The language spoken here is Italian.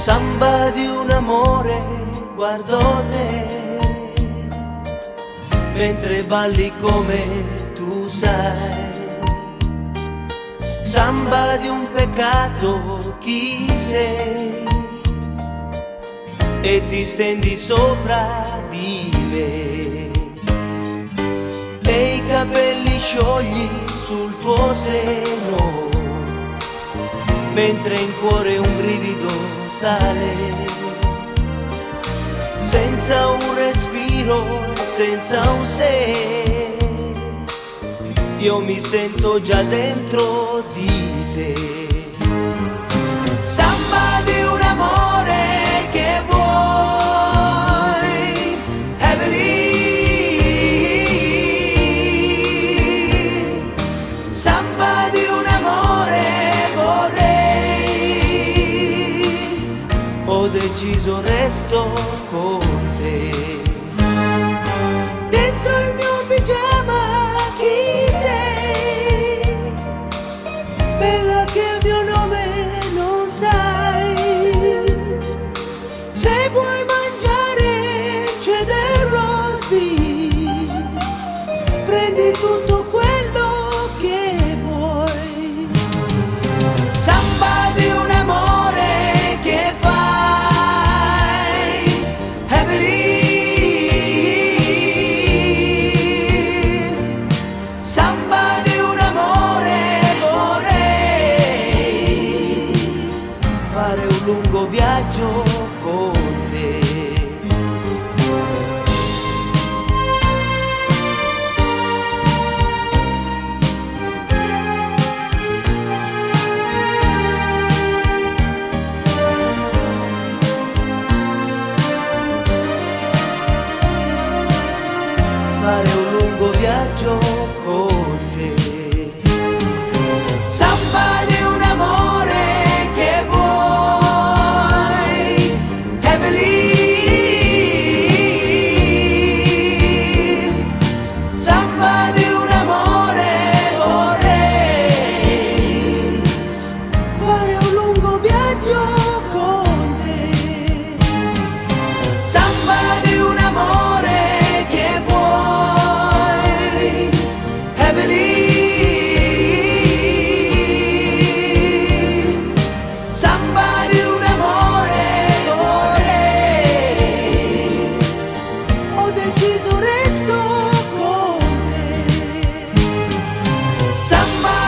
Samba di un amore, guardo te, mentre balli come tu sai. Samba di un peccato, chi sei? E ti stendi sopra di me, e i capelli sciogli sul tuo seno, mentre in cuore un brivido sale. Senza un respiro, senza un se, io mi sento già dentro di te. Samba di un amore che vuoi, Heavenly. Samba di un amore vorrei, ho deciso resto con te. Dentro il mio pigiama chi sei? Bella che il mio nome non sai. Se vuoi mangiare c'è del roast beef, prendi tutto quello che vuoi. Samba di un amore che fai, Heavenly. Samba di un amore vorrei, fare un lungo viaggio con te. Fare un lungo viaggio con te. Samba di un amore che vuoi, Heavenly. Samba di un amore vorrei, fare un lungo viaggio con te. Samba di un amore che vuoi, Heavenly. Samba di un amore vorrei, ho deciso resto con te. Samba